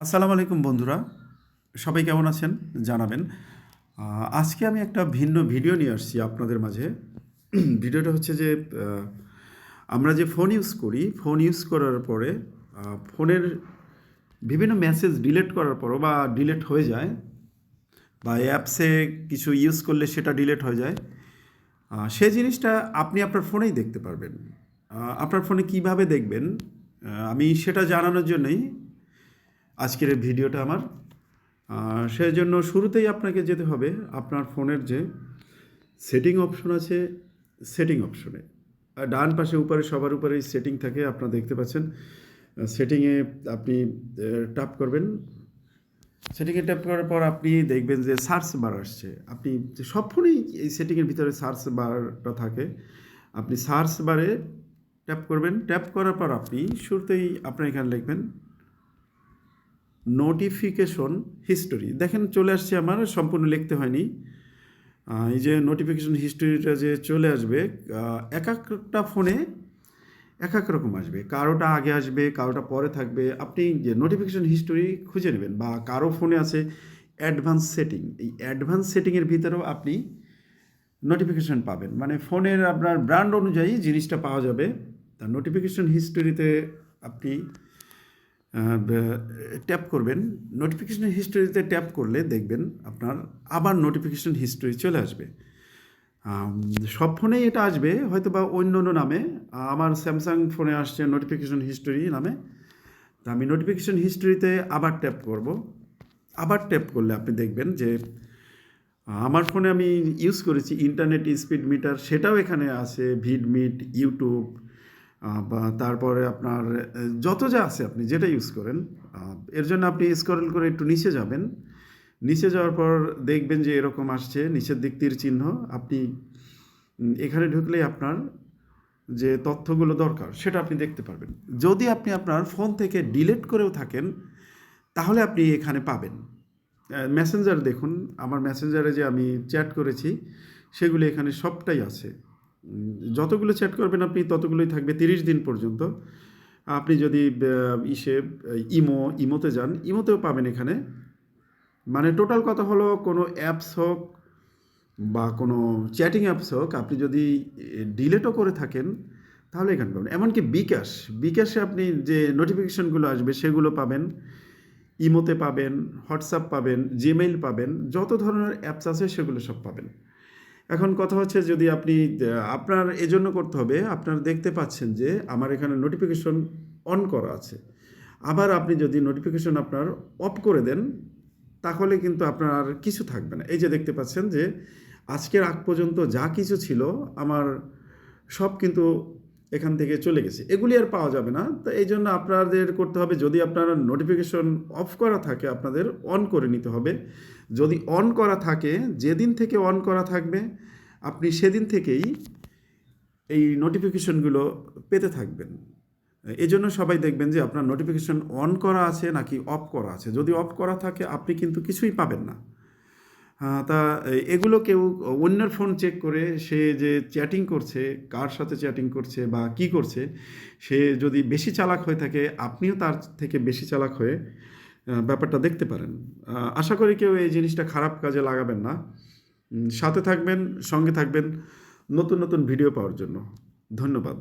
আসসালামু আলাইকুম বন্ধুরা, সবাই কেমন আছেন জানাবেন। আজকে আমি একটা ভিন্ন ভিডিও নিয়ে আসছি আপনাদের মাঝে। ভিডিওটা হচ্ছে যে আমরা যে ফোন ইউজ করি, ফোন ইউজ করার পরে ফোনের বিভিন্ন মেসেজ ডিলিট করার পরও বা ডিলিট হয়ে যায়, বা অ্যাপসে কিছু ইউজ করলে সেটা ডিলিট হয়ে যায়। সেই জিনিসটা আপনি আপনার ফোনেই দেখতে পারবেন। আপনার ফোনে কিভাবে দেখবেন, আমি সেটা জানানোর জন্যই আজকের এই ভিডিওটা আমার। সেই জন্য শুরুতেই আপনাকে যেতে হবে আপনার ফোনের যে সেটিং অপশন আছে, সেটিং অপশনে ডান পাশে উপরে সবার উপরেই সেটিং থাকে, আপনারা দেখতে পাচ্ছেন। সেটিংয়ে আপনি ট্যাপ করবেন। সেটিংয়ে ট্যাপ করার পর আপনি দেখবেন যে সার্চ বার আসছে। আপনি সব ফোনেই এই সেটিংয়ের ভিতরে সার্চ বারটা থাকে। আপনি সার্চ বারে ট্যাপ করবেন। ট্যাপ করার পর আপনি শুরুতেই আপনার এখানে লিখবেন নোটিফিকেশন হিস্টোরি। দেখেন চলে আসছে, আমার সম্পূর্ণ লিখতে হয়নি। এই যে নোটিফিকেশন হিস্টোরিটা যে চলে আসবে, এক একটা ফোনে এক এক রকম আসবে। কারোটা আগে আসবে, কারোটা পরে থাকবে। আপনি যে নোটিফিকেশন হিস্টোরি খুঁজে নেবেন, বা কারো ফোনে আছে অ্যাডভান্স সেটিং। এই অ্যাডভান্স সেটিংয়ের ভিতরেও আপনি নোটিফিকেশন পাবেন, মানে ফোনের আপনার ব্র্যান্ড অনুযায়ী জিনিসটা পাওয়া যাবে। তা নোটিফিকেশন হিস্টোরিতে আপনি ট্যাপ করবেন। নোটিফিকেশন হিস্টোরিতে ট্যাপ করলে দেখবেন আপনার আবার নোটিফিকেশন হিস্টোরি চলে আসবে। সব ফোনেই এটা আসবে, হয়তো বা অন্য অন্য নামে। আমার স্যামসাং ফোনে আসছে নোটিফিকেশন হিস্টোরি নামে। তা আমি নোটিফিকেশন হিস্টোরিতে আবার ট্যাপ করব। আবার ট্যাপ করলে আপনি দেখবেন যে আমার ফোনে আমি ইউজ করেছি ইন্টারনেট স্পিড মিটার, সেটাও এখানে আছে। ভিডমিট, ইউটিউব, বা তারপরে আপনার যত যা আছে আপনি যেটা ইউজ করেন। এর জন্য আপনি স্ক্রল করে একটু নিচে যাবেন। নিচে যাওয়ার পর দেখবেন যে এরকম আসছে নিচের দিক তীর চিহ্ন। আপনি এখানে ঢুকলেই আপনার যে তথ্যগুলো দরকার সেটা আপনি দেখতে পারবেন। যদি আপনি আপনার ফোন থেকে ডিলিট করেও থাকেন তাহলে আপনি এখানে পাবেন। মেসেঞ্জার দেখুন, আমার মেসেঞ্জারে যে আমি চ্যাট করেছি সেগুলো এখানে সবটাই আছে। যতগুলো চ্যাট করবেন আপনি ততগুলোই থাকবে 30 দিন পর্যন্ত। আপনি যদি ইমোতে যান, ইমোতেও পাবেন এখানে। মানে টোটাল কথা হলো, কোনো অ্যাপস হোক বা কোনো চ্যাটিং অ্যাপস হোক, আপনি যদি ডিলেটও করে থাকেন তাহলে এখানে পাবেন। এমনকি বিকাশে আপনি যে নোটিফিকেশনগুলো আসবে সেগুলো পাবেন। ইমোতে পাবেন, হোয়াটসঅ্যাপ পাবেন, জিমেইল পাবেন, যত ধরনের অ্যাপস আছে সেগুলো সব পাবেন। এখন কথা হচ্ছে, যদি আপনি আপনার এজন্য করতে হবে, আপনারা দেখতে পাচ্ছেন যে আমার এখানে নোটিফিকেশন অন করা আছে। আবার আপনি যদি নোটিফিকেশন আপনার অফ করে দেন তাহলে কিন্তু আপনার আর কিছু থাকবে না। এই যে দেখতে পাচ্ছেন যে আজকের আগ পর্যন্ত যা কিছু ছিল আমার সব কিন্তু এখান থেকে চলে গেছে, এগুলি আর পাওয়া যাবে না। তো এই জন্য আপনাদের করতে হবে, যদি আপনার নোটিফিকেশন অফ করা থাকে আপনাদের অন করে নিতে হবে। যদি অন করা থাকে, যেদিন থেকে অন করা থাকবে আপনি সেদিন থেকেই এই নোটিফিকেশনগুলো পেতে থাকবেন। এই জন্য সবাই দেখবেন যে আপনার নোটিফিকেশন অন করা আছে নাকি অফ করা আছে। যদি অফ করা থাকে আপনি কিন্তু কিছুই পাবেন না। তা এগুলো কেউ অন্যের ফোন চেক করে সে যে চ্যাটিং করছে, কার সাথে চ্যাটিং করছে বা কি করছে, সে যদি বেশি চালাক হয়ে থাকে আপনিও তার থেকে বেশি চালাক হয়ে ব্যাপারটা দেখতে পারেন। আশা করি কেউ এই জিনিসটা খারাপ কাজে লাগাবেন না। সাথে থাকবেন, সঙ্গে থাকবেন নতুন নতুন ভিডিও পাওয়ার জন্য। ধন্যবাদ।